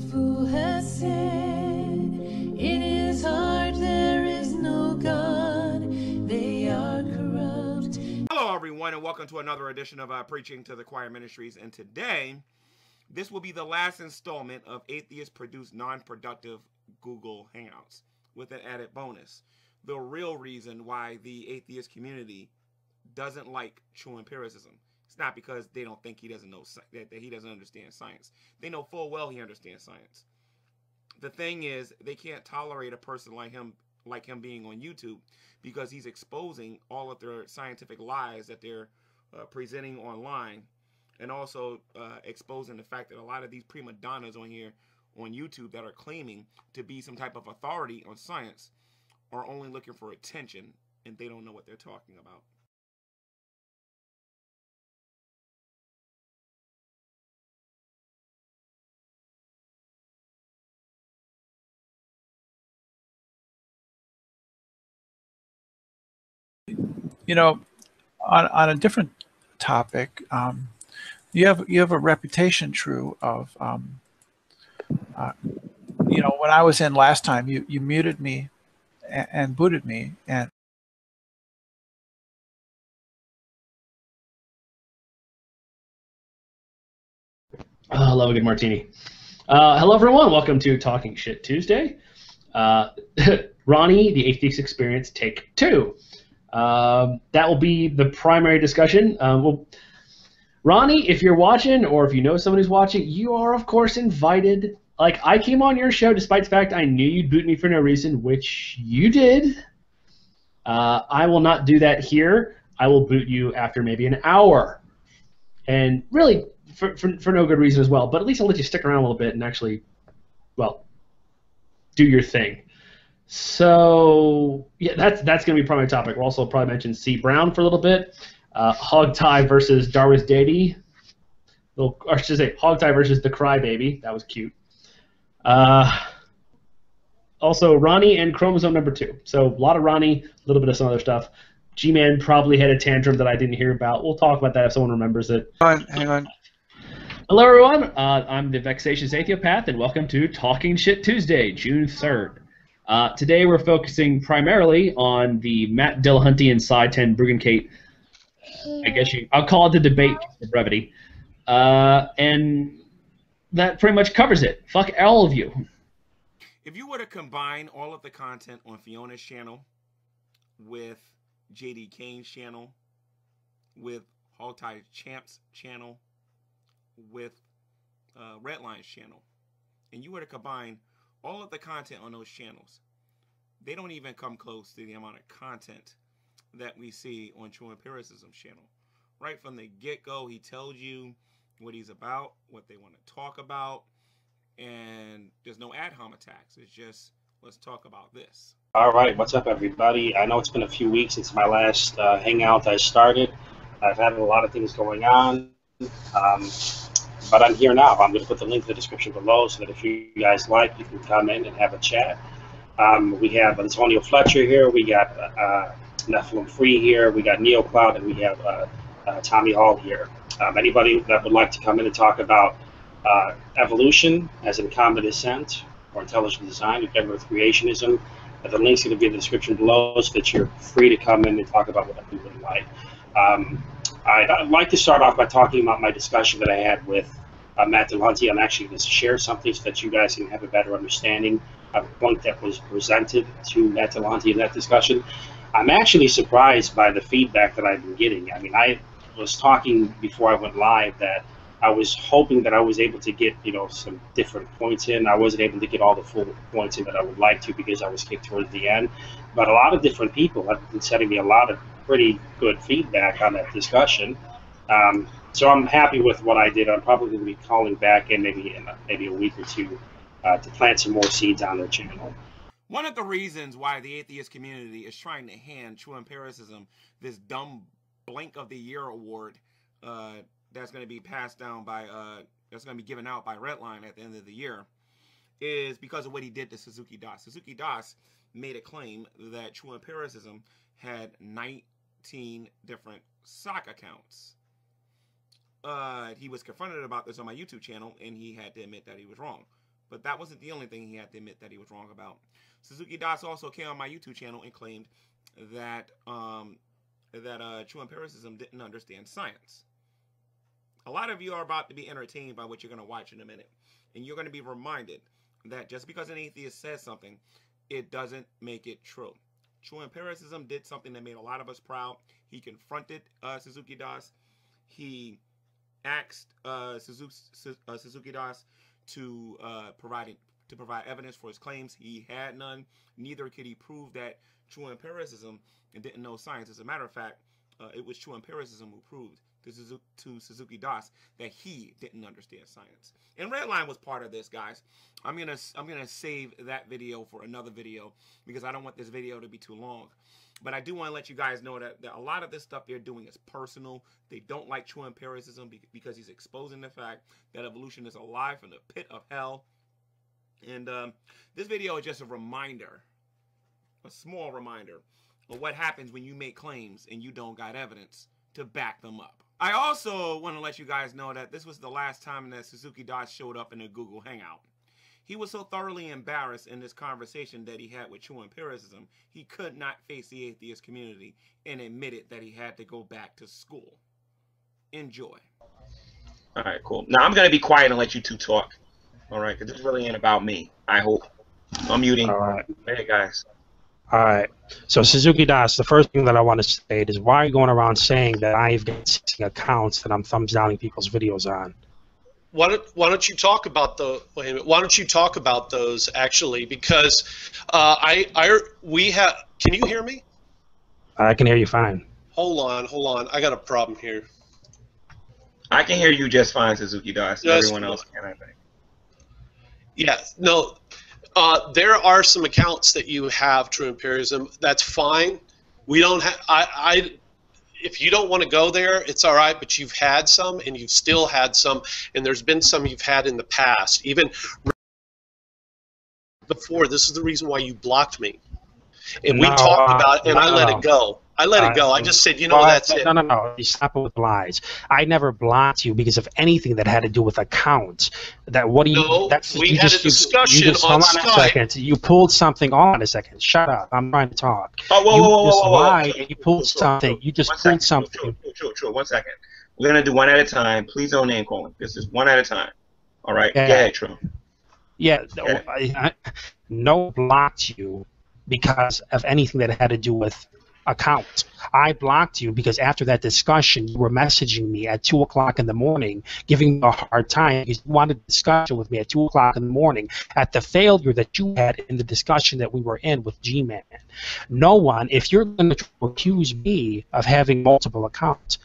fool has said, in his heart there is no God, they are corrupt. Hello everyone, and welcome to another edition of Preaching to the Choir Ministries. And today, this will be the last installment of Atheist produced non-productive Google Hangouts with an added bonus. The real reason why the atheist community doesn't like True Empiricism. It's not because they don't think he doesn't know that he doesn't understand science. They know full well he understands science. The thing is, they can't tolerate a person like him being on YouTube because he's exposing all of their scientific lies that they're presenting online, and also exposing the fact that a lot of these prima donnas on here on YouTube that are claiming to be some type of authority on science are only looking for attention, and they don't know what they're talking about. You know, on a different topic, you have a reputation, True, of when I was in last time, you muted me and booted me, and Love a good martini. Hello, everyone. Welcome to Talking Shit Tuesday. Ronnie, the Atheist Experience, Take 2. That will be the primary discussion. Ronnie, if you're watching or if you know someone who's watching, you are, of course, invited. Like, I came on your show despite the fact I knew you'd boot me for no reason, which you did. I will not do that here. I will boot you after maybe an hour. And really, for no good reason as well. But at least I'll let you stick around a little bit and actually, well, do your thing. So, yeah, that's going to be probably a topic. We'll also probably mention C. Brown for a little bit. Hogtie versus Darwin's Deity. Or I should say Hogtie versus the Crybaby. That was cute. Also, Ronnie and chromosome number 2. So a lot of Ronnie, a little bit of some other stuff. G-Man probably had a tantrum that I didn't hear about. We'll talk about that if someone remembers it. hang on. Hello, everyone. I'm the Vexatious Atheopath, and welcome to Talking Shit Tuesday, June 3rd. Today we're focusing primarily on the Matt Dillahunty and Cy 10 Bruggencate. I'll call it the debate for brevity. And that pretty much covers it. Fuck all of you. If you were to combine all of the content on Fiona's channel with JD Kane's channel, with Hogtie Champ's channel, with Redline's channel, and you were to combine all of the content on those channels, they don't even come close to the amount of content that we see on True Empiricism's channel. Right from the get-go, he tells you what he's about, what they want to talk about, and there's no ad hom attacks. It's just, let's talk about this. All right, what's up, everybody? I know it's been a few weeks since my last hangout I started. I've had a lot of things going on, but I'm here now. I'm going to put the link in the description below so that if you guys like, you can come in and have a chat. We have Antonio Fletcher here. We got Nephilim Free here. We got NeoCloud, and we have Tommy Hall here. Anybody that would like to come in and talk about evolution, as in common descent, or intelligent design, together with creationism, the link's going to be in the description below so that you're free to come in and talk about whatever you would like. I'd like to start off by talking about my discussion that I had with Matt Dillahunty. I'm actually going to share something so that you guys can have a better understanding of the point that was presented to Matt Dillahunty in that discussion. I'm actually surprised by the feedback that I've been getting. I mean, I was talking before I went live that I was hoping that I was able to get, some different points in. I wasn't able to get all the full points in that I would like to because I was kicked towards the end. But a lot of different people have been sending me a lot of pretty good feedback on that discussion. So I'm happy with what I did. I'm probably going to be calling back in maybe a week or two to plant some more seeds on their channel. One of the reasons why the atheist community is trying to hand True Empiricism this dumb Blank of the Year award that's going to be passed down by, that's going to be given out by Redline at the end of the year, is because of what he did to Suzuki Das. Suzuki Das made a claim that True Empiricism had 19 different sock accounts. He was confronted about this on my YouTube channel, and he had to admit that he was wrong. But that wasn't the only thing he had to admit that he was wrong about. Suzuki Das also came on my YouTube channel and claimed that True Empiricism didn't understand science. A lot of you are about to be entertained by what you're going to watch in a minute. And you're going to be reminded that just because an atheist says something, it doesn't make it true. True Empiricism did something that made a lot of us proud. He confronted Suzuki Das. He asked Suzuki Das to provide evidence for his claims. He had none. Neither could he prove that True Empiricism didn't know science. As a matter of fact, it was True Empiricism who proved to Suzuki Das that he didn't understand science. And Redline was part of this, guys. I'm gonna save that video for another video because I don't want this video to be too long. But I do want to let you guys know that a lot of this stuff they're doing is personal. They don't like True Empiricism because he's exposing the fact that evolution is a lie from the pit of hell. And this video is just a reminder, a small reminder, of what happens when you make claims and you don't got evidence to back them up. I also want to let you guys know that this was the last time that Suzuki Das showed up in a Google Hangout. He was so thoroughly embarrassed in this conversation that he had with True Empiricism, he could not face the atheist community and admitted that he had to go back to school. Enjoy. All right, cool. Now I'm going to be quiet and let you two talk. All right, because this really ain't about me, I hope. I'm muting. All right. Hey, guys. All right. So Suzuki Das, the first thing that I want to say is why are you going around saying that I've got 60 accounts that I'm thumbs downing people's videos on? Why don't you talk about the? Wait a minute. Why don't you talk about those actually? Because we have. Can you hear me? I can hear you fine. Hold on. I got a problem here. I can hear you just fine, Suzuki Das. Yes, Everyone else can, I think. Yeah. No. There are some accounts that you have, True Empiricism. That's fine. We don't have. If you don't want to go there, it's all right, but you've had some, and you've still had some, and there's been some you've had in the past. Even before, this is the reason why you blocked me. And we talked about it, and I let it go. I let it go. I just said, that's it. No. You stop it with lies. I never blocked you because of anything that had to do with accounts. We had a discussion on Skype. On a second. You pulled something on a second. Shut up. I'm trying to talk. Oh, whoa. Lied and you pulled something. You just pulled something. True. 1 second. We're going to do one at a time. Please don't name calling. This is one at a time. All right? Yeah. Go ahead, True. Yeah. No blocked you because of anything that had to do with accounts. I blocked you because after that discussion, you were messaging me at 2 o'clock in the morning, giving me a hard time because you wanted a discussion with me at 2 o'clock in the morning at the failure that you had in the discussion that we were in with G-Man. No one, if you're going to accuse me of having multiple accounts,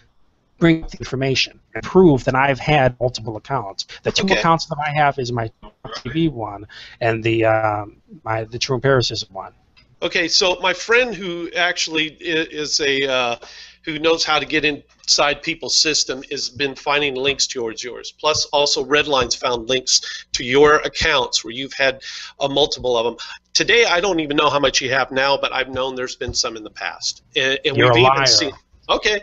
bring up the information and prove that I've had multiple accounts. The two accounts that I have is my TV one and the True Empiricism one. Okay, so my friend who actually is who knows how to get inside people's system has been finding links towards yours. Plus, also Redline's found links to your accounts where you've had multiple of them. Today, I don't even know how much you have now, but I've known there's been some in the past. And You're we've a even liar. seen. Okay,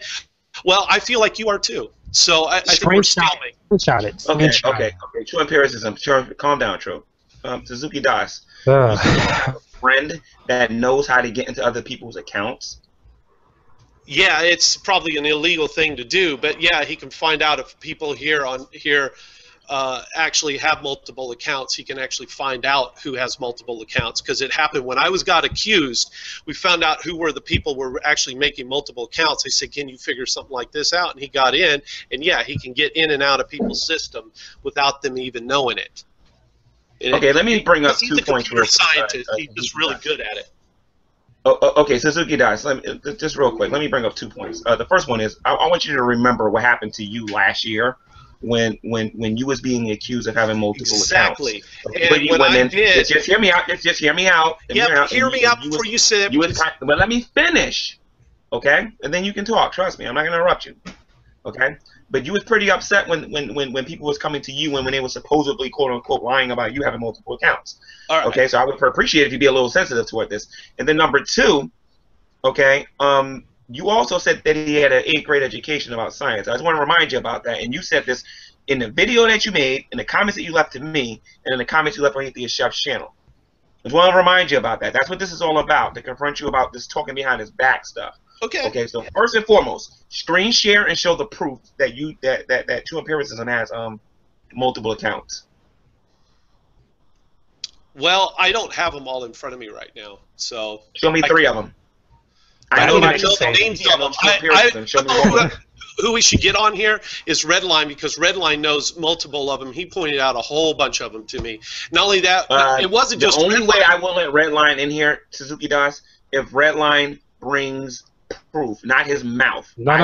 well, I feel like you are too. So I think we're stalemate. Screenshot it. Okay. True Empiricism. Calm down, True. Suzuki Das. A friend that knows how to get into other people's accounts. Yeah, it's probably an illegal thing to do, but yeah, he can find out if people here actually have multiple accounts. He can actually find out who has multiple accounts because it happened when I got accused. We found out who were the people who were actually making multiple accounts. I said, "Can you figure something like this out?" And he got in, and yeah, he can get in and out of people's system without them even knowing it. Okay, let me bring up 2 points. He's a computer scientist. He's just really good at it. Okay, Suzuki Das, just real quick, let me bring up 2 points. The first one is I want you to remember what happened to you last year when you was being accused of having multiple accounts. Exactly. And when I did, just hear me out. Just hear me out. Hear me out before you say that. But let me finish, okay? And then you can talk. Trust me, I'm not going to interrupt you, okay? But you was pretty upset when people was coming to you and when they were supposedly quote unquote lying about you having multiple accounts. All right. Okay, so I would appreciate if you'd be a little sensitive toward this. And then number 2, okay, you also said that he had an 8th grade education about science. I just want to remind you about that. And you said this in the video that you made, in the comments that you left to me, and in the comments you left on Atheist Chef's channel. I just want to remind you about that. That's what this is all about, to confront you about this talking behind his back stuff. Okay. Okay, so first and foremost, screen share and show the proof that that True Empiricism has multiple accounts. Well, I don't have them all in front of me right now, so Show me 3 of them. I know don't that even know the names of them. Show me one. Who we should get on here is Redline, because Redline knows multiple of them. He pointed out a whole bunch of them to me. Not only that, it wasn't just the only Redline. way I will let Redline in here, Suzuki Das, if Redline brings proof, not his mouth. No.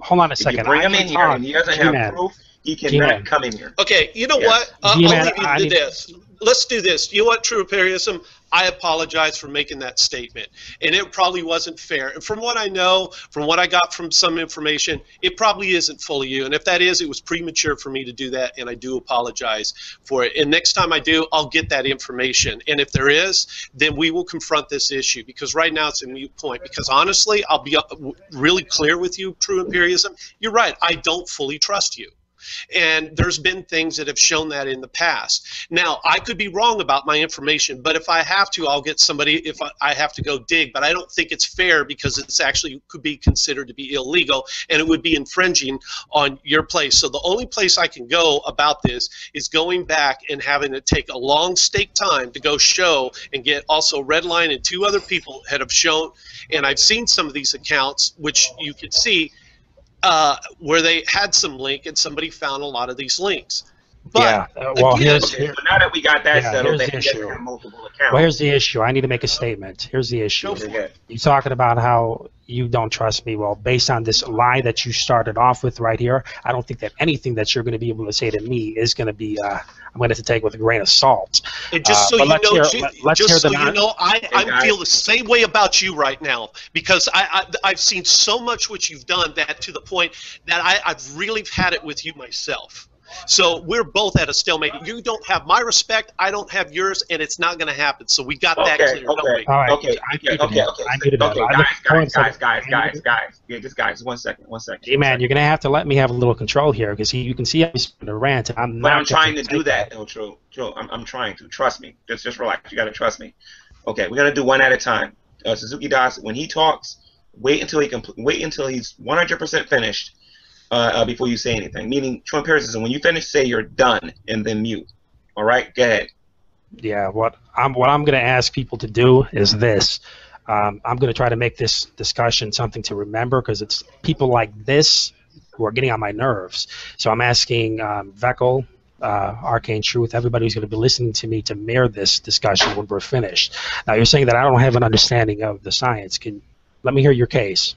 Hold on a second. If you bring him in here and he doesn't have proof, he cannot come in here. Okay, you know what? I'll leave you to this. Let's do this. You know what, True Empiricism? I apologize for making that statement. And it probably wasn't fair. And from what I know, from what I got from some information, it probably isn't fully you. And if that is, it was premature for me to do that, and I do apologize for it. And next time I do, I'll get that information. And if there is, then we will confront this issue, because right now it's a moot point. Because honestly, I'll be really clear with you, True Empiricism. You're right. I don't fully trust you. And there's been things that have shown that in the past. Now, I could be wrong about my information, but if I have to, I'll get somebody if I have to go dig. But I don't think it's fair, because it's actually could be considered to be illegal, and it would be infringing on your place. So the only place I can go about this is going back and having to take a long stake time to go show and get also Redline and 2 other people that have shown, and I've seen some of these accounts, which you can see, where they had some link and somebody found a lot of these links. But well, so now that we got that settled, they have multiple accounts. Well, here's the issue. I need to make a statement. Here's the issue. You're talking about how you don't trust me. Well, based on this lie that you started off with right here, I don't think that anything that you're going to be able to say to me is going to be, I'm going to have to take with a grain of salt. And just so you know, I feel the same way about you right now, because I've seen so much what you've done, that to the point that I've really had it with you myself. So we're both at a stalemate. You don't have my respect, I don't have yours, and it's not going to happen. So we got that clear. All right. Guys, one second. G-Man, you're going to have to let me have a little control here, because you can see I'm spinning a rant. I'm trying to do that, though, True. I'm trying to. Trust me. Just relax. You got to trust me. Okay, we're going to do one at a time. Suzuki Das, when he talks, wait until he's 100% finished. Before you say anything, meaning True Empiricism, when you finish, say you're done, and then mute. All right, go ahead. Yeah, what I'm going to ask people to do is this. I'm going to try to make this discussion something to remember, because it's people like this who are getting on my nerves. So I'm asking Veckel, Arcane Truth, everybody who's going to be listening to me, to mirror this discussion when we're finished. Now, you're saying that I don't have an understanding of the science. Let me hear your case.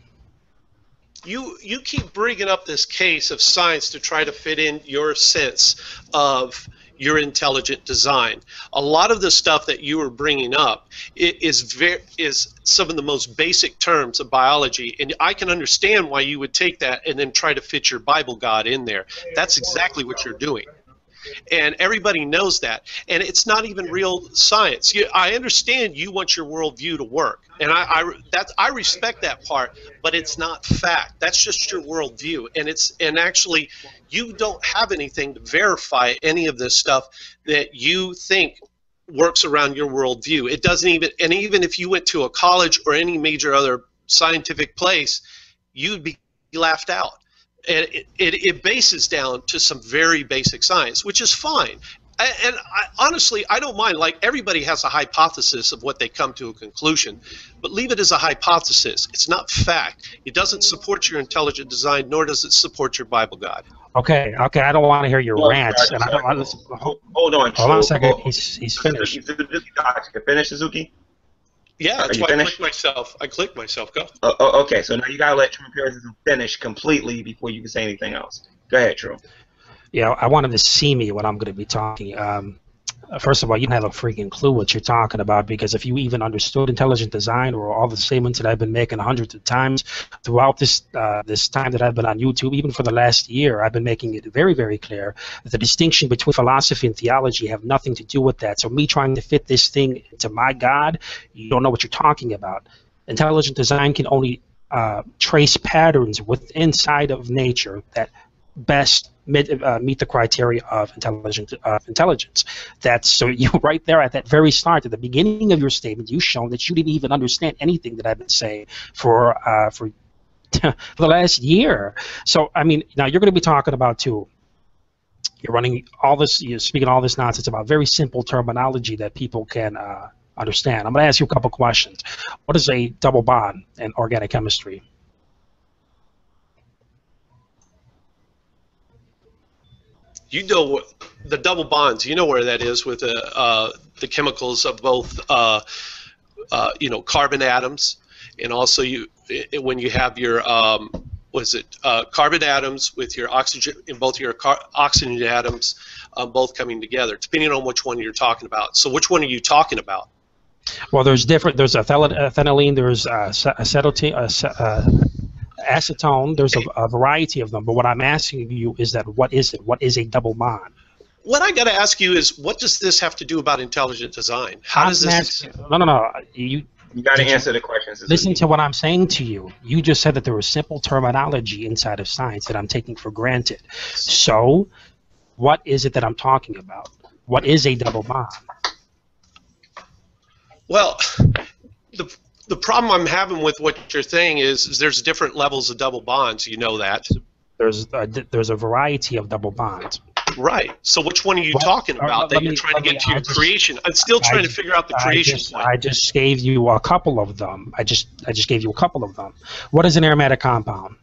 You keep bringing up this case of science to try to fit in your sense of your intelligent design. A lot of the stuff that you were bringing up is some of the most basic terms of biology, and I can understand why you would take that and then try to fit your Bible God in there. That's exactly what you're doing. And everybody knows that. And it's not even real science. I understand you want your worldview to work. And I respect that part, but it's not fact. That's just your worldview. And actually, you don't have anything to verify any of this stuff that you think works around your worldview. It doesn't even, and even if you went to a college or any major other scientific place, you'd be laughed out. And it bases down to some very basic science, which is fine. Honestly, I don't mind. Like, everybody has a hypothesis of what they come to a conclusion, but leave it as a hypothesis. It's not fact. It doesn't support your intelligent design, nor does it support your Bible God. Okay. I don't want to hear your rants. And I don't want to hold on. Hold on a second. He's finished. Finish, Suzuki? Yeah, that's why I clicked myself. Go. Okay, so now you gotta let True Empiricism finish completely before you can say anything else. Go ahead, True. Yeah, I wanted to see me when I'm going to be talking. First of all, you don't have a freaking clue what you're talking about, because if you even understood intelligent design or all the statements that I've been making hundreds of times throughout this time that I've been on YouTube, even for the last year, I've been making it very, very clear that the distinction between philosophy and theology have nothing to do with that. So me trying to fit this thing into my God, you don't know what you're talking about. Intelligent design can only trace patterns inside of nature that best meet the criteria of intelligence. That's so you right there at that very start, at the beginning of your statement, you've shown that you didn't even understand anything that I've been saying for the last year. So I mean, now you're going to be talking about too. You're running all this, you're speaking all this nonsense about very simple terminology that people can understand. I'm going to ask you a couple questions. What is a double bond in organic chemistry? You know the double bonds. You know where that is with the chemicals of both, carbon atoms, and also when you have your carbon atoms with your oxygen, in both your oxygen atoms, both coming together, depending on which one you're talking about. So which one are you talking about? Well, there's different. There's phenylene. There's acetone. There's a variety of them. But what I'm asking you is that what is it? What is a double bond? What I got to ask you is, what does this have to do about intelligent design? How does this? No. You got to answer the questions. Listen to what I'm saying to you. You just said that there was simple terminology inside of science that I'm taking for granted. So, what is it that I'm talking about? What is a double bond? Well, the problem I'm having with what you're saying is there's different levels of double bonds. You know that. There's a variety of double bonds. Right. So which one are you talking about that you're trying to get to your creation? I'm still trying to figure out the creation point. I just gave you a couple of them. I just gave you a couple of them. What is an aromatic compound?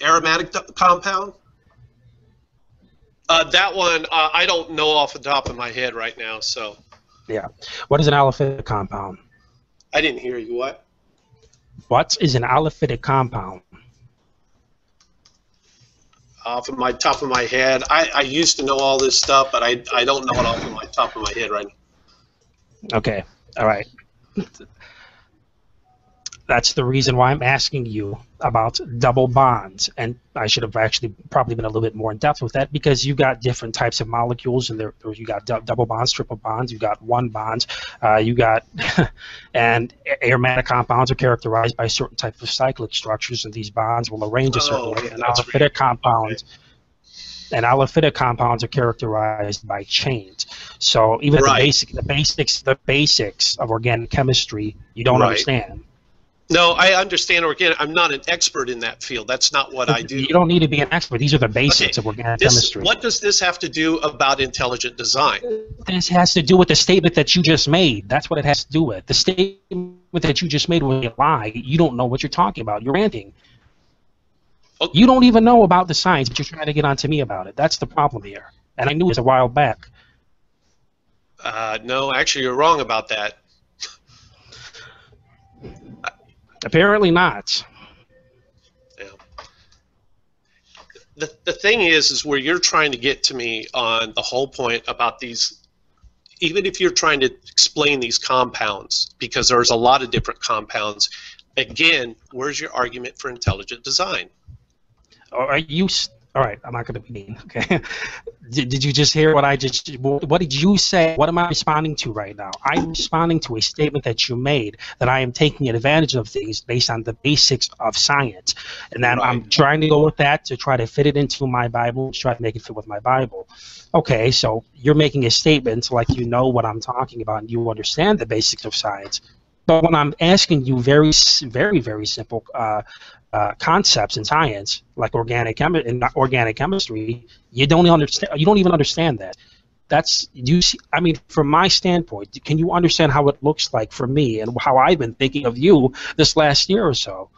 Aromatic compound? That one, I don't know off the top of my head right now. So. Yeah. What is an aliphatic compound? I didn't hear you. What? What is an aliphatic compound? Off of my top of my head, I used to know all this stuff, but I don't know it off of my top of my head right now. Okay. All right. That's the reason why I'm asking you about double bonds, and I should have actually probably been a little bit more in depth with that, because you got different types of molecules, and you got double bonds, triple bonds, you got one bonds, you got, and aromatic compounds are characterized by certain types of cyclic structures, and these bonds will arrange a certain way. And aliphatic compounds are characterized by chains. So even the basics of organic chemistry, you don't understand. No, I understand organic. I'm not an expert in that field. That's not what I do. You don't need to be an expert. These are the basics of organic chemistry. What does this have to do about intelligent design? This has to do with the statement that you just made. That's what it has to do with. The statement that you just made was a lie. You don't know what you're talking about. You're ranting. Okay. You don't even know about the science, but you're trying to get on to me about it. That's the problem here. And I knew it a while back. No, actually, you're wrong about that. Apparently not. Yeah. The thing is where you're trying to get to me on the whole point about these, even if you're trying to explain these compounds, because there's a lot of different compounds, again, where's your argument for intelligent design? All right, I'm not going to be mean, okay? Did you just hear what what did you say? What am I responding to right now? I'm responding to a statement that you made, that I am taking advantage of things based on the basics of science. And then I'm trying to go with that to try to fit it into my Bible, to try to make it fit with my Bible. Okay, so you're making a statement like you know what I'm talking about and you understand the basics of science. But when I'm asking you very, very simple concepts in science, like organic chemistry, you don't understand. You don't even understand that. That's I mean, from my standpoint, can you understand how it looks like for me and how I've been thinking of you this last year or so?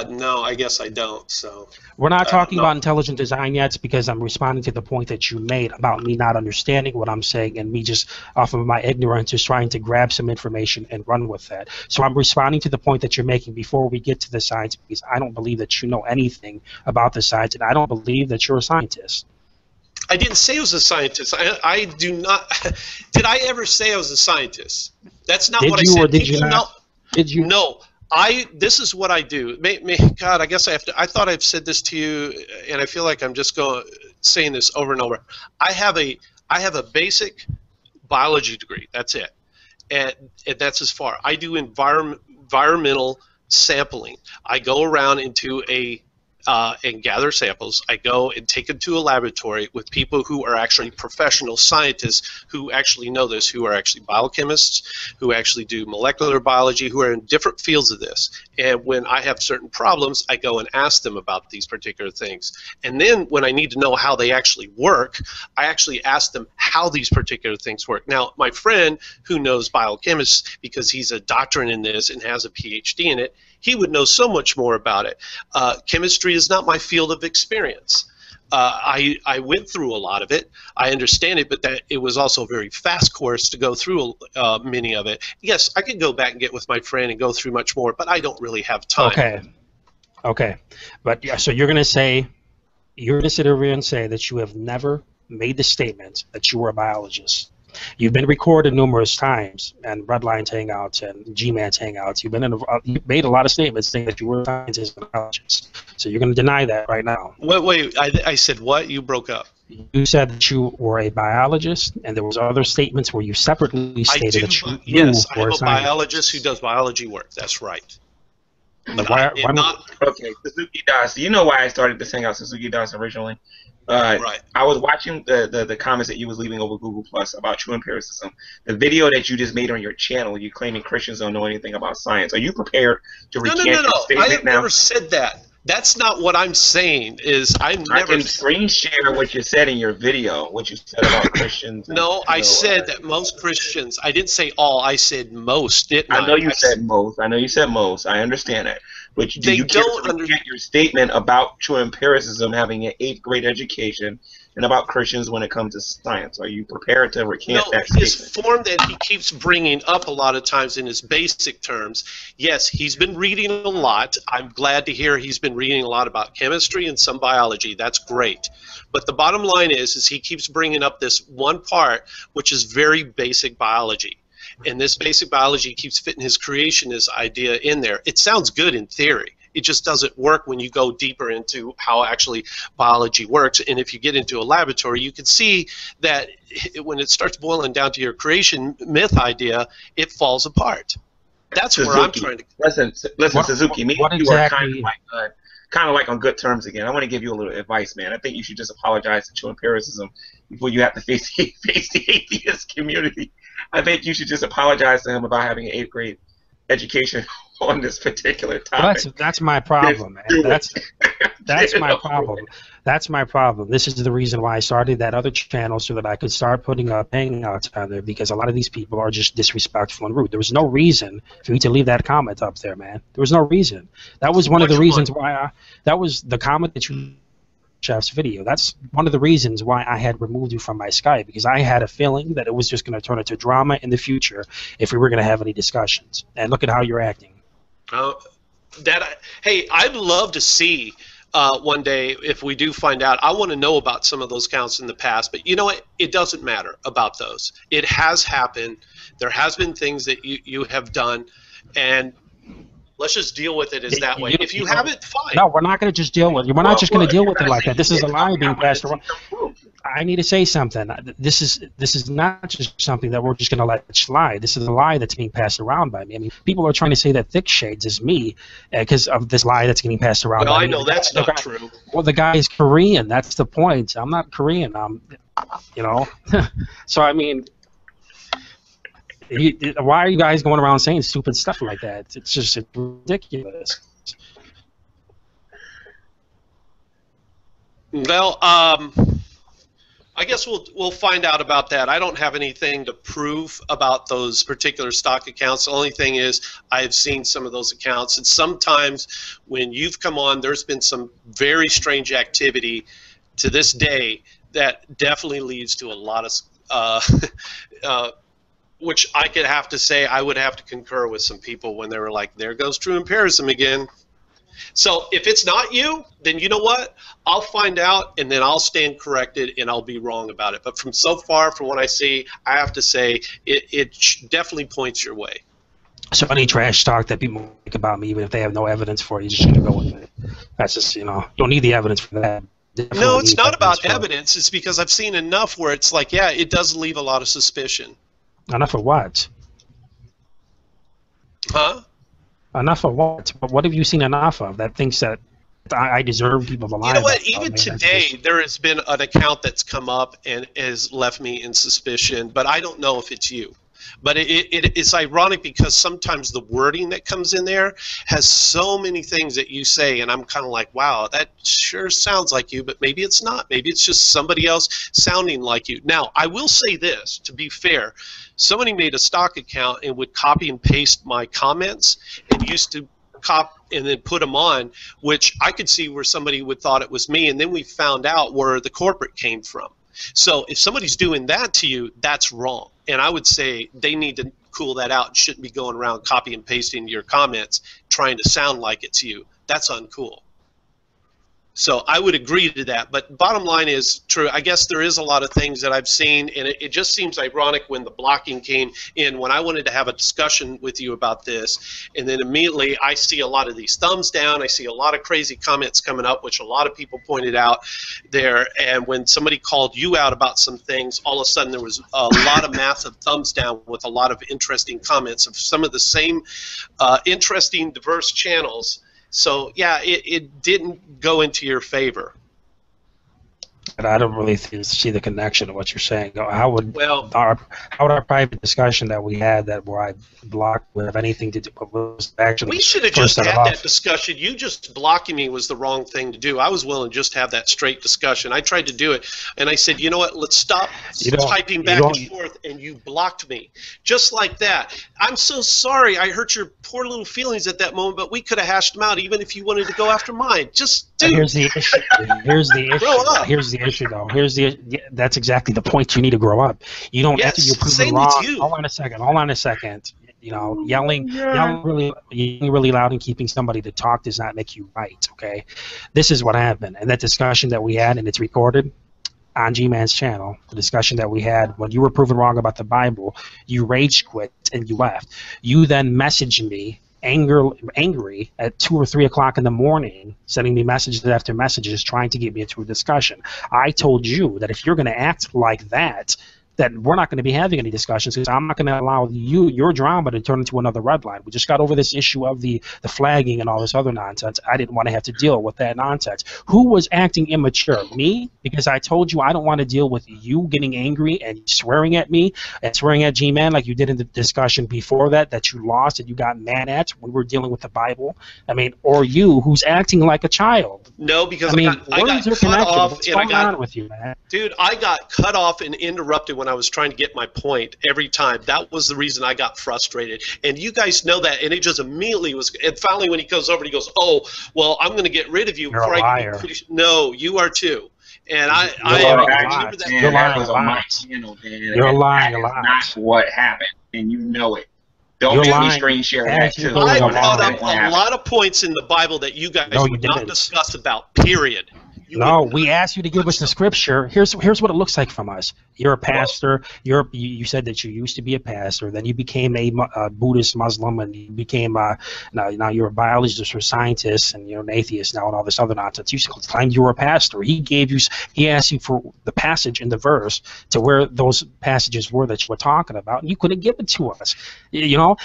No, I guess I don't. So we're not talking about intelligent design yet, because I'm responding to the point that you made about me not understanding what I'm saying and me just off of my ignorance just trying to grab some information and run with that. So I'm responding to the point that you're making before we get to the science, because I don't believe that you know anything about the science, and I don't believe that you're a scientist. I didn't say I was a scientist. I do not. Did I ever say I was a scientist? That's not what I said. Or did you not? Did you? No. This is what I do. God, I guess I have to. I thought I've said this to you, and I feel like I'm just saying this over and over. I have a basic biology degree. That's it, and that's as far. I do environmental sampling. I go around into a and gather samples. I go and take them to a laboratory with people who are actually professional scientists who actually know this, who are actually biochemists, who actually do molecular biology, who are in different fields of this. And when I have certain problems, I go and ask them about these particular things. And then when I need to know how they actually work, I actually ask them how these particular things work. Now, my friend who knows biochemists, because he's a doctorate in this and has a PhD in it, he would know so much more about it. Chemistry is not my field of experience. I went through a lot of it. I understand it, but that it was also a very fast course to go through many of it. Yes, I could go back and get with my friend and go through much more, but I don't really have time. Okay. But yeah, so you're going to say, you're going to sit over here and say that you have never made the statement that you were a biologist. You've been recorded numerous times, and Redlines Hangouts and G-Man's Hangouts. You've been you've made a lot of statements saying that you were a scientist and a biologist. So you're going to deny that right now. Wait, I said what? You broke up. You said that you were a biologist, and there was other statements where you separately stated that you yes, were I'm a biologist who does biology work. That's right. But why not? Okay, Suzuki Das. You know why I started this Hangout, Suzuki Das, originally? Right. I was watching the comments that you was leaving over Google Plus about True Empiricism. The video that you just made on your channel, you claiming Christians don't know anything about science. Are you prepared to recant your statement I have now? never said that. That's not what I'm saying. I can screen share what you said in your video, what you said about Christians. No, I said that most Christians. I didn't say all. I said most. Didn't I? I know you said most. I know you said most. I understand that. But do you care to recant your statement about True Empiricism having an 8th grade education and about Christians when it comes to science? Are you prepared to recant that statement? His form that he keeps bringing up a lot of times in his basic terms, yes, he's been reading a lot. I'm glad to hear he's been reading a lot about chemistry and some biology. That's great. But the bottom line is he keeps bringing up this one part, which is very basic biology. And this basic biology keeps fitting his creationist idea in there. It sounds good in theory. It just doesn't work when you go deeper into how actually biology works. And if you get into a laboratory, you can see that when it starts boiling down to your creation myth idea, it falls apart. That's Suzuki, where I'm trying to. Listen, Suzuki. Me and you exactly? are kind of like on good terms again. I want to give you a little advice, man. I think you should just apologize to True Empiricism before you have to face the atheist community. I think you should just apologize to him about having an 8th grade education on this particular topic. Well, that's my problem, man. That's my problem. That's my problem. This is the reason why I started that other channel, so that I could start putting up hangouts on there, because a lot of these people are just disrespectful and rude. There was no reason for me to leave that comment up there, man. There was no reason. That was one of the reasons why that was the comment that you Chef's video. That's one of the reasons why I had removed you from my Skype, because I had a feeling that it was just going to turn into drama in the future if we were going to have any discussions. And look at how you're acting. Hey, I'd love to see one day, if we do find out. I want to know about some of those counts in the past, but you know what? It doesn't matter about those. It has happened. There has been things that you have done, and let's just deal with it as that way. If you haven't, fine. No, we're not going to just deal with it. We're not just going to deal with it like that. This is a lie being passed around. I need to say something. This is not just something that we're just going to let slide. This is a lie that's being passed around by me. I mean, people are trying to say that Thick Shades is me because of this lie that's getting passed around by me. I know that's not true. Well, the guy is Korean. That's the point. I'm not Korean. So, I mean, why are you guys going around saying stupid stuff like that? It's just ridiculous. Well, I guess we'll find out about that. I don't have anything to prove about those particular stock accounts. The only thing is I've seen some of those accounts, and sometimes when you've come on, there's been some very strange activity to this day that definitely leads to a lot of which I could have to say I would have to concur with some people when they were like, there goes True Empiricism again. So if it's not you, then you know what? I'll find out, and then I'll stand corrected, and I'll be wrong about it. But from so far, from what I see, I have to say it definitely points your way. So any trash talk that people make about me, even if they have no evidence for it, you're just going to go with it. That's just, you don't need the evidence for that. No, it's not about evidence. It's because I've seen enough where it's like, yeah, it does leave a lot of suspicion. Enough of what? Huh? Enough of what? What have you seen enough of that thinks that I deserve to be alive? You know what? Even today, there has been an account that's come up and has left me in suspicion, but I don't know if it's you. But it's ironic because sometimes the wording that comes in there has so many things that you say, and I'm kind of like, wow, that sure sounds like you, but maybe it's not. Maybe it's just somebody else sounding like you. Now, I will say this, to be fair. Somebody made a stock account and would copy and paste my comments and used to and then put them on, which I could see where somebody would thought it was me, and then we found out where the corporate came from. So if somebody's doing that to you, that's wrong. And I would say they need to cool that out and shouldn't be going around copy and pasting your comments trying to sound like it's you. That's uncool. So I would agree to that. But bottom line is, true, I guess there is a lot of things that I've seen, and it just seems ironic when the blocking came in, when I wanted to have a discussion with you about this, and then immediately I see a lot of these thumbs down, I see a lot of crazy comments coming up, which a lot of people pointed out there, and when somebody called you out about some things, all of a sudden there was a lot of massive thumbs down with a lot of interesting comments of some of the same interesting, diverse channels. So, yeah, it didn't go into your favor. And I don't really see the connection to what you're saying. How would our private discussion that we had that where I blocked would have anything to do with actually? We should have just had that discussion. You just blocking me was the wrong thing to do. I was willing to just have that straight discussion. I tried to do it, and I said, you know what? Let's stop typing back and forth, and you blocked me. Just like that. I'm so sorry. I hurt your poor little feelings at that moment, but we could have hashed them out even if you wanted to go after mine. Just do. Here's the issue. Here's the issue. Grow up. Here's the issue, though. That's exactly the point. You need to grow up. You don't after you're proven wrong. Hold on a second. You know, yelling really loud and keeping somebody to talk does not make you right. Okay, this is what happened, and that discussion that we had, and it's recorded on G-Man's channel. The discussion that we had when you were proven wrong about the Bible, you rage quit and you left. You then messaged me angry at 2 or 3 o'clock in the morning, sending me messages after messages trying to get me into a discussion. I told you that if you're going to act like that we're not going to be having any discussions because I'm not going to allow your drama to turn into another red line. We just got over this issue of the flagging and all this other nonsense. I didn't want to have to deal with that nonsense. Who was acting immature? Me? Because I told you I don't want to deal with you getting angry and swearing at me and swearing at G-Man like you did in the discussion before that you lost and you got mad at. We were dealing with the Bible. I mean, or you who's acting like a child. No, because I got cut off. What's going on with you, man? Dude, I got cut off and interrupted when I was trying to get my point every time. That was the reason I got frustrated. And you guys know that. And it just immediately was. And finally, when he goes over, he goes, "Oh, well, I'm going to get rid of you." You're a liar. No, you are too. And I remember that. That was on my channel, man. You're lying a lot. That's not what happened, and you know it. Don't make me screen share that too. I brought up a lot of points in the Bible that you guys would not discuss about. Period. No, we asked you to give us the scripture. Here's what it looks like from us. You're a pastor. You said that you used to be a pastor. Then you became a Buddhist Muslim, and you became now you're a biologist or scientist, and you're an atheist now, and all this other nonsense. You claimed you were a pastor. He asked you for the passage in the verse to where those passages were that you were talking about, and you couldn't give it to us. You know,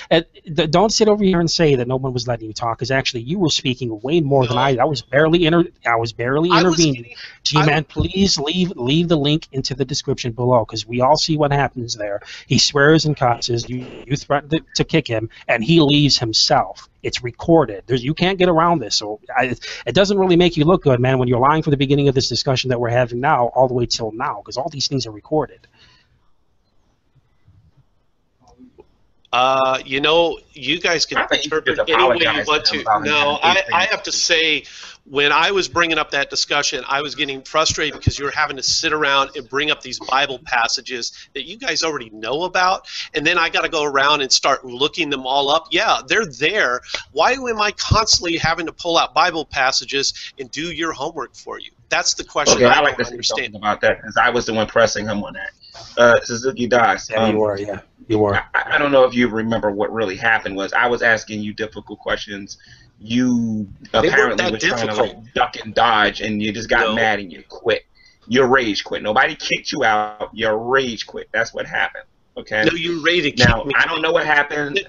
don't sit over here and say that no one was letting you talk, because actually you were speaking way more than I. I was barely interviewing. G-Man, please leave the link into the description below, because we all see what happens there. He swears and cusses. You threaten to kick him, and he leaves himself. It's recorded. You can't get around this. So it doesn't really make you look good, man, when you're lying for the beginning of this discussion that we're having now all the way till now, because all these things are recorded. You know, you guys can interpret any way you want to. No, I have to say, when I was bringing up that discussion, I was getting frustrated because you were having to sit around and bring up these Bible passages that you guys already know about, and then I got to go around and start looking them all up. Yeah, they're there. Why am I constantly having to pull out Bible passages and do your homework for you? That's the question. Okay, I like to say something about that, because I was the one pressing him on that. Suzuki Das. Yeah, you were. Yeah, you were. I don't know if you remember what really happened. Was I was asking you difficult questions. You apparently were trying to duck and dodge, and you just got mad and you quit. Your rage quit. Nobody kicked you out. Your rage quit. That's what happened. Okay. No, you're ready to Now, kick me. I don't know what happened.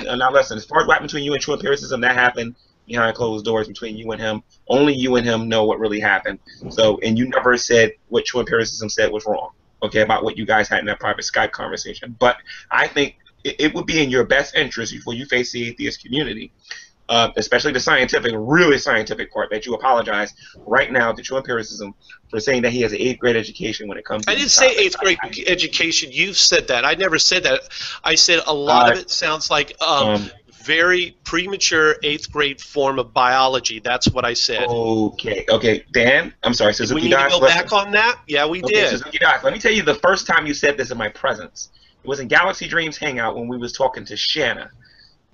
Now, listen, as far as what happened between you and True Empiricism, that happened behind closed doors between you and him. Only you and him know what really happened. So, and you never said what True Empiricism said was wrong, okay, about what you guys had in that private Skype conversation. But I think it would be in your best interest before you face the atheist community, especially the scientific, really scientific part, that you apologize right now to True Empiricism for saying that he has an 8th grade education when it comes to I didn't say 8th grade education. You've said that. I never said that. I said a lot of it sounds like very premature 8th grade form of biology. That's what I said. Okay. Dan, I'm sorry. We Suzuki need to Docs, go back on that? Yeah, we did. Suzuki Docs, let me tell you the first time you said this in my presence. It was in Galaxy Dreams Hangout when we was talking to Shanna.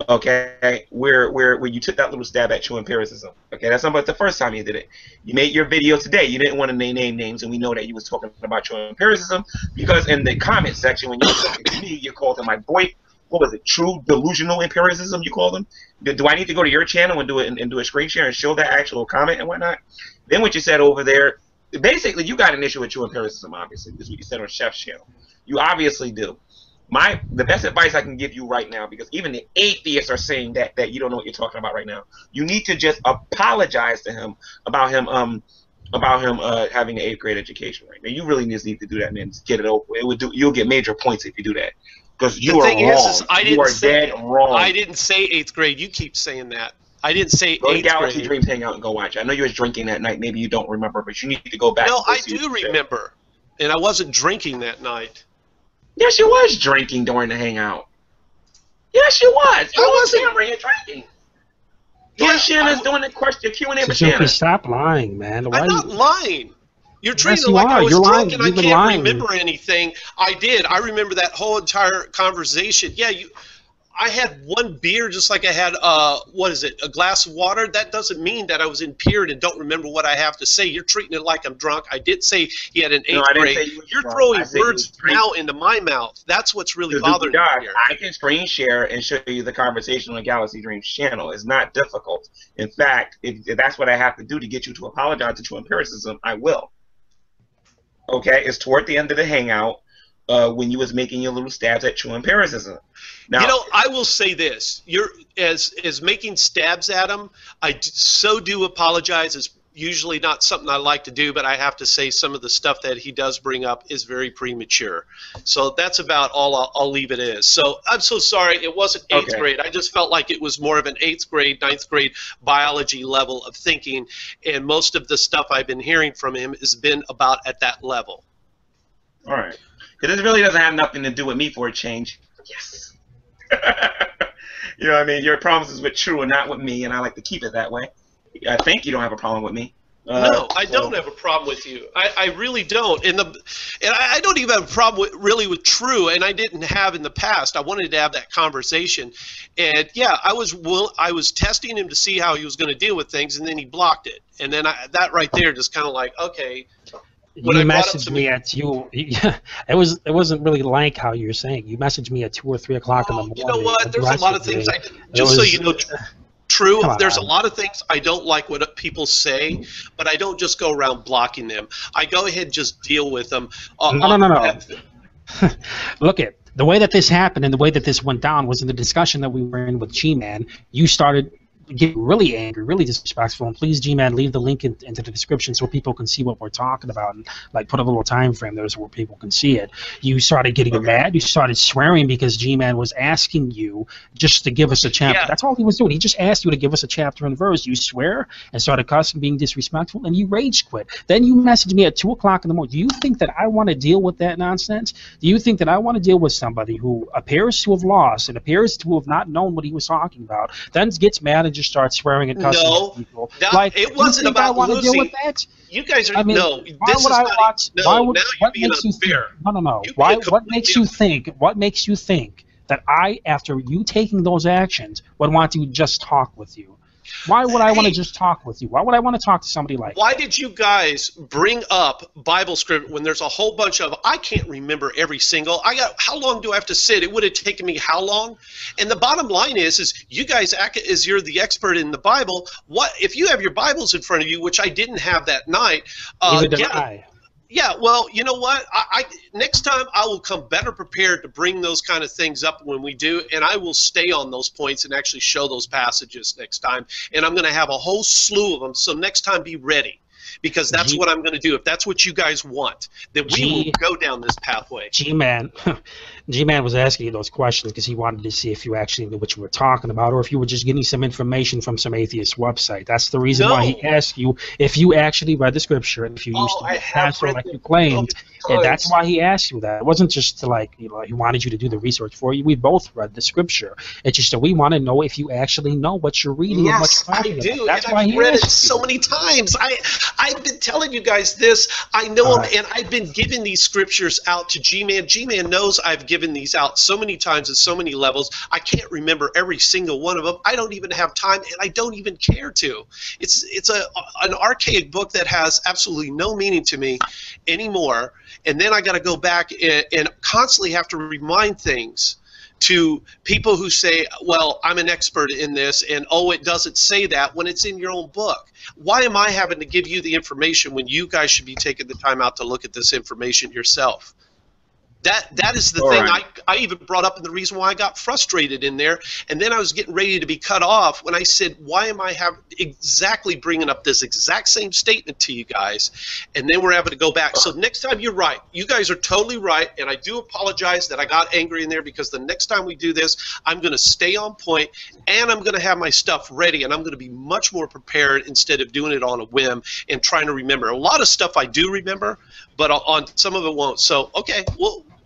Okay, where you took that little stab at True Empiricism. Okay, that's not the first time you did it. You made your video today. You didn't want to name names, and we know that you was talking about True Empiricism because in the comment section when you were talking to me, you called him my boy. What was it? True delusional empiricism? You called him. Do I need to go to your channel and do it and do a screen share and show that actual comment and whatnot? Then what you said over there, basically you got an issue with True Empiricism. Obviously, this is what you said on Chef's channel. You obviously do. The best advice I can give you right now, because even the atheists are saying that you don't know what you're talking about right now. You need to just apologize to him about him having an 8th grade education right now. You really just need to do that and then get it over. You'll get major points if you do that. Because you are wrong. You are dead wrong. I didn't say 8th grade. You keep saying that. I didn't say 8th grade. Go to Galaxy Dreams Hangout and go watch it. I know you was drinking that night. Maybe you don't remember, but you need to go back. No, I do remember. And I wasn't drinking that night. Yes, you was drinking during the hangout. Yes, you was. You wasn't drinking. Yeah, Shanna's doing the question Q&A with Shanna. Stop lying, man. I'm not lying. You're treating Yes, it like I was drunk and I You've been can't lying. remember anything. I did. I remember that whole entire conversation. Yeah, I had one beer just like I had, a glass of water. That doesn't mean that I was impaired and don't remember what I have to say. You're treating it like I'm drunk. I did say he had an 8th grade. You're throwing words now into my mouth. That's what's really bothering me here. I can screen share and show you the conversation on Galaxy Dreams channel. It's not difficult. In fact, if that's what I have to do to get you to apologize to True Empiricism, I will. Okay? It's toward the end of the hangout. When you was making your little stabs at True Empiricism. Now, I will say this: you're as making stabs at him. I so do apologize. It's usually not something I like to do, but I have to say some of the stuff that he does bring up is very premature. So that's about all I'll leave it as. So I'm so sorry. It wasn't 8th grade. I just felt like it was more of an 8th grade, 9th grade biology level of thinking, and most of the stuff I've been hearing from him has been about at that level. All right. Because this really doesn't have nothing to do with me for a change. Yes. You know what I mean? Your problems is with True and not with me, and I like to keep it that way. I think you don't have a problem with me. No, I don't have a problem with you. I really don't. And I don't even have a problem with True, and I didn't have in the past. I wanted to have that conversation. And yeah, I was testing him to see how he was going to deal with things, and then he blocked it. And then that right there just kind of like, okay. You messaged me at it wasn't really like how you're saying. You messaged me at 2 or 3 o'clock in the morning. You know what? There's a lot of things so you know, True. There's a lot of things I don't like what people say, but I don't just go around blocking them. I go ahead and just deal with them. No. Look at the way that this happened and the way that this went down was in the discussion that we were in with G-Man. You started get really angry, really disrespectful, and please, G-Man, leave the link into the description so people can see what we're talking about, and like put a little time frame there so where people can see it. You started getting mad. You started swearing because G-Man was asking you just to give us a chapter. Yeah. That's all he was doing. He just asked you to give us a chapter and verse. You swear and started cussing, being disrespectful, and you rage quit. Then you messaged me at 2 o'clock in the morning. Do you think that I want to deal with that nonsense? Do you think that I want to deal with somebody who appears to have lost and appears to have not known what he was talking about, then gets mad and just starts swearing and cussing at people? Like, it wasn't about losing. Deal with that? You guys are no. This is not. No, now you're being unfair. No. What makes you think? What makes you think that I, after you taking those actions, would want to just talk with you? Why would I want to just talk with you? Why would I want to talk to somebody like Why that? did you guys bring up Bible script when there's a whole bunch of, I can't remember every single, how long do I have to sit? It would have taken me how long? And the bottom line is you guys act as you're the expert in the Bible. What if you have your Bibles in front of you, which I didn't have that night? Neither did I. Yeah, well, you know what? Next time I will come better prepared to bring those kind of things up when we do, and I will stay on those points and actually show those passages next time. And I'm going to have a whole slew of them. So next time, be ready, because that's what I'm going to do. If that's what you guys want, then we will go down this pathway. G-Man, G-Man was asking you those questions because he wanted to see if you actually knew what you were talking about, or if you were just getting some information from some atheist website. That's the reason why he asked you if you actually read the scripture and if you used to be a pastor like you claimed. And that's why he asked you that. It wasn't just to, like, you know, he wanted you to do the research for you. We both read the scripture. It's just that we want to know if you actually know what you're reading and what you're talking about. That's why I've read it so many times. I've been telling you guys this. I know them, and I've been giving these scriptures out to G-Man. G-Man knows I've given these out so many times at so many levels. I can't remember every single one of them. I don't even have time, and I don't even care to. It's an archaic book that has absolutely no meaning to me anymore. And then I got to go back and constantly have to remind things to people who say, well, I'm an expert in this, and oh, it doesn't say that when it's in your own book. Why am I having to give you the information when you guys should be taking the time out to look at this information yourself? That is the thing I even brought up, and the reason why I got frustrated in there. And then I was getting ready to be cut off when I said, why am I exactly bringing up this exact same statement to you guys? And then we're having to go back. So next time, you're right. You guys are totally right, and I do apologize that I got angry in there, because the next time we do this, I'm going to stay on point, and I'm going to have my stuff ready, and I'm going to be much more prepared instead of doing it on a whim and trying to remember. A lot of stuff I do remember, but on some of it won't. So, okay,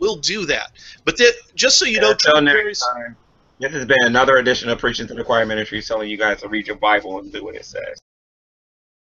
we'll do that. But just so you know, until next time. This has been another edition of Preaching to the Choir Ministries, telling you guys to read your Bible and do what it says.